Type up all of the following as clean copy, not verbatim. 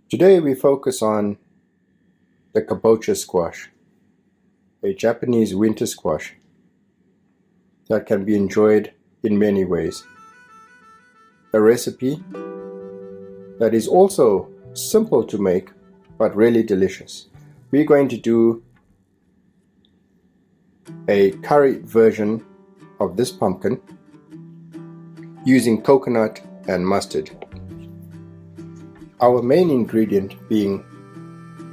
Today we focus on the kabocha squash, a Japanese winter squash that can be enjoyed in many ways. A recipe that is also simple to make but really delicious. We're going to do a curry version of this pumpkin using coconut and mustard. Our main ingredient being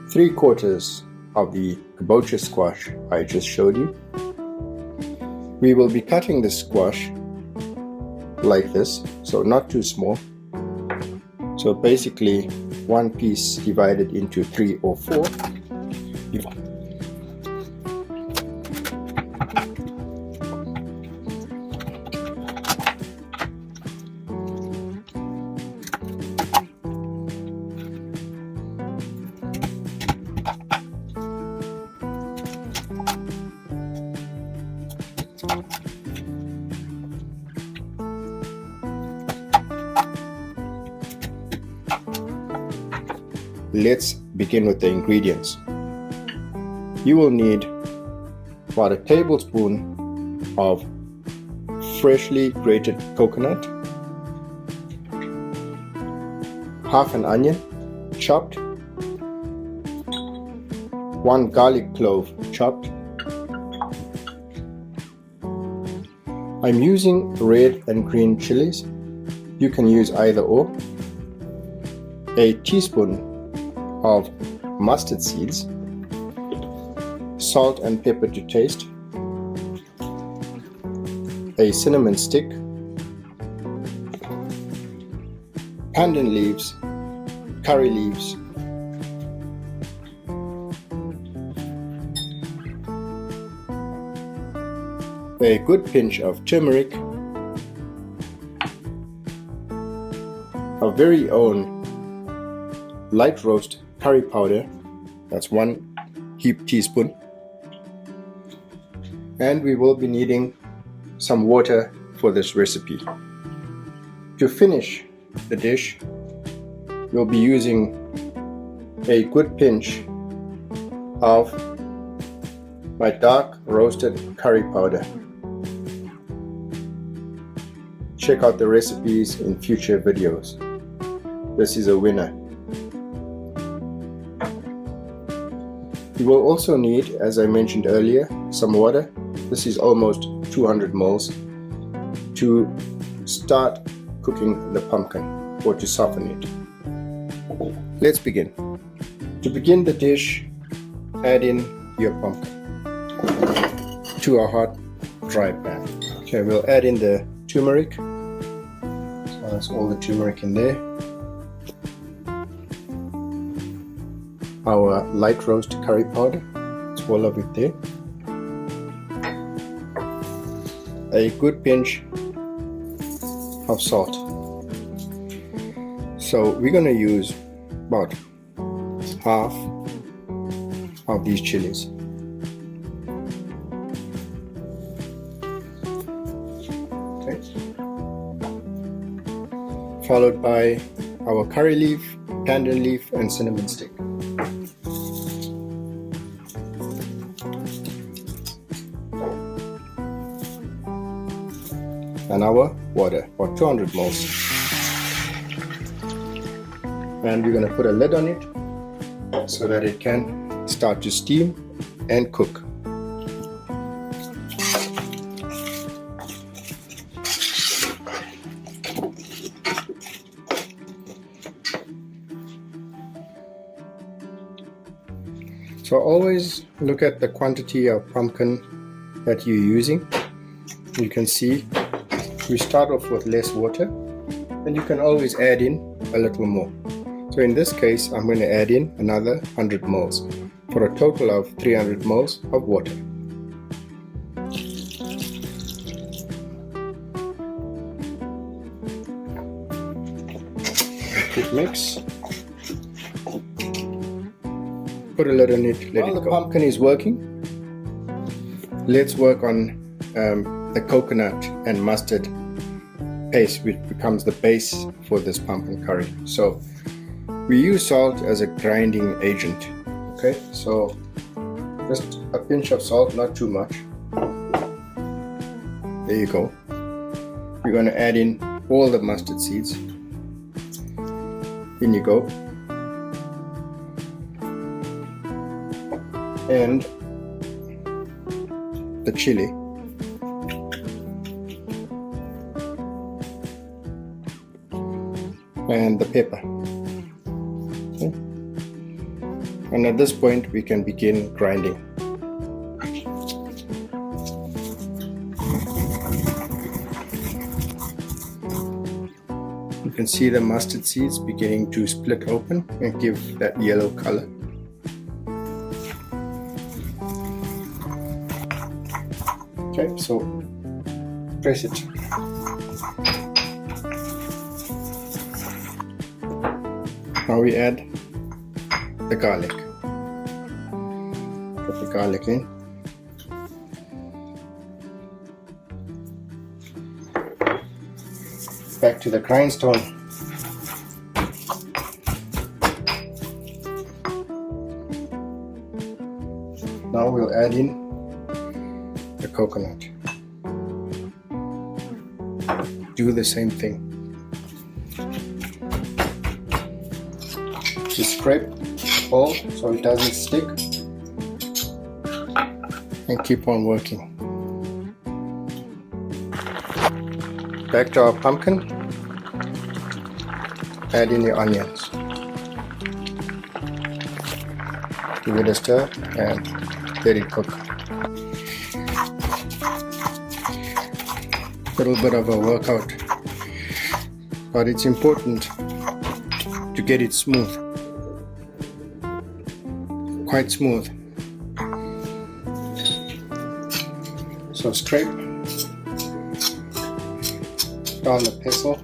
3/4 of the kabocha squash I just showed you. We will be cutting the squash like this, so not too small. So basically one piece divided into 3 or 4. Let's begin with the ingredients. You will need about a tablespoon of freshly grated coconut, half an onion chopped, 1 garlic clove chopped. I'm using red and green chilies. You can use either or. A teaspoon of mustard seeds, salt and pepper to taste, a cinnamon stick, pandan leaves, curry leaves, a good pinch of turmeric, our very own light roast curry powder, that's 1 heaped teaspoon, and we will be needing some water for this recipe. To finish the dish, we'll be using a good pinch of my dark roasted curry powder. Check out the recipes in future videos. This is a winner. You will also need, as I mentioned earlier, some water. This is almost 200 ml to start cooking the pumpkin or to soften it. Let's begin. To begin the dish, add in your pumpkin to a hot, dry pan. Okay, we'll add in the turmeric. So that's all the turmeric in there. Our light roast curry powder, it's all of it there. A good pinch of salt. So we're going to use about half of these chilies. Okay. Followed by our curry leaf, pandan leaf, and cinnamon stick. And our water, about 200 ml. And we're going to put a lid on it so that it can start to steam and cook. So always look at the quantity of pumpkin that you're using. You can see we start off with less water, and you can always add in a little more. So in this case, I'm going to add in another 100 ml for a total of 300 ml of water. A quick mix. put a lid on it, let it go. While the pumpkin is working, let's work on the coconut and mustard paste, which becomes the base for this pumpkin curry. So we use salt as a grinding agent. Okay, so just a pinch of salt, not too much. There you go. You're going to add in all the mustard seeds. In you go. And the chili. And the pepper. Okay. And at this point we can begin grinding. You can see the mustard seeds beginning to split open and give that yellow color. Okay, so press it. Now we add the garlic. Put the garlic in. Back to the grindstone. Now we'll add in the coconut. Do the same thing. Just scrape all so it doesn't stick and keep on working. Back to our pumpkin. Add in the onions. Give it a stir and let it cook. Little bit of a workout, but it's important to get it smooth, quite smooth. So scrape down the pestle.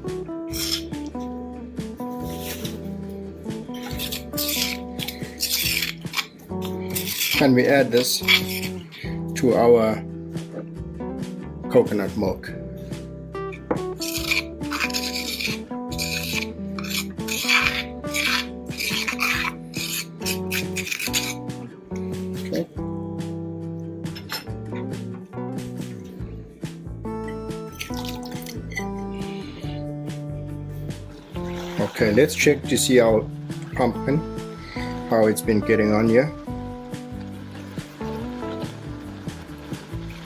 And we add this to our coconut milk. Okay. Okay, let's check to see our pumpkin, how it's been getting on here.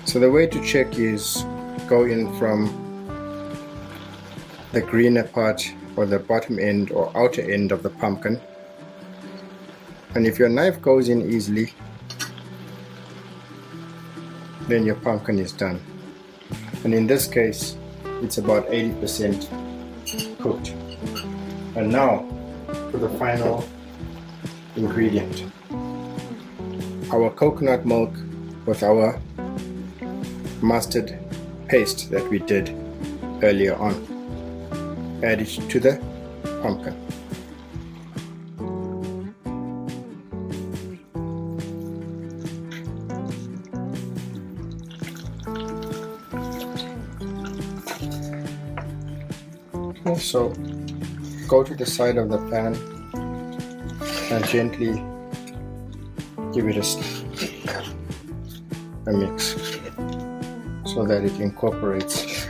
So the way to check is go in from the greener part or the bottom end or outer end of the pumpkin, and if your knife goes in easily, then your pumpkin is done. And in this case it's about 80% cooked. And now for the final ingredient, our coconut milk with our mustard paste that we did earlier on. Add it to the pumpkin. Okay, so go to the side of the pan and gently give it a mix, so that it incorporates.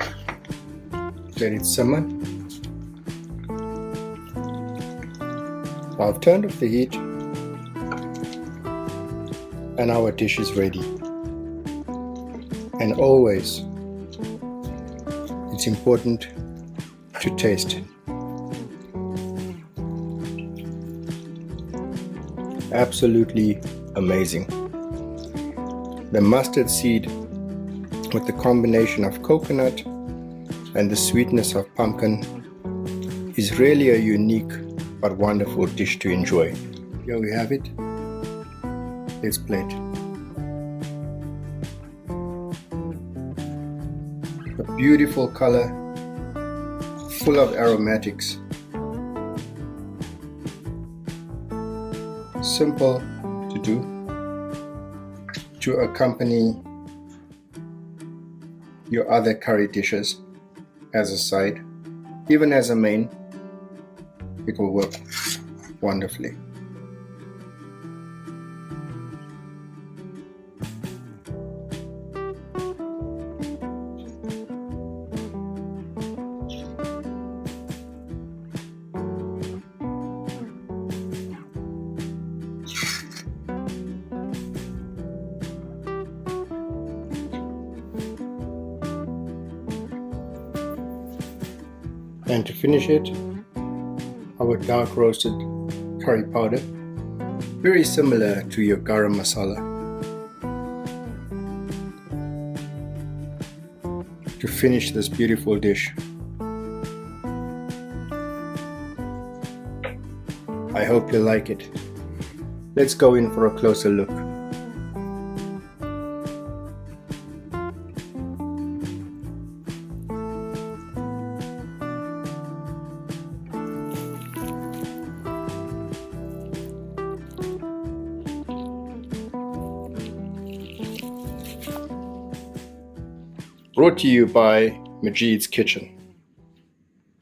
Let it simmer. I've turned off the heat and our dish is ready. And always it's important to taste. Absolutely amazing. The mustard seed with the combination of coconut and the sweetness of pumpkin is really a unique but wonderful dish to enjoy. Here we have it. Let's plate. A beautiful color, full of aromatics. Simple to do to accompany your other curry dishes as a side, even as a main. It will work wonderfully. And to finish it, our dark roasted curry powder, very similar to your garam masala, to finish this beautiful dish. I hope you like it. Let's go in for a closer look. Brought to you by Majid's Kitchen.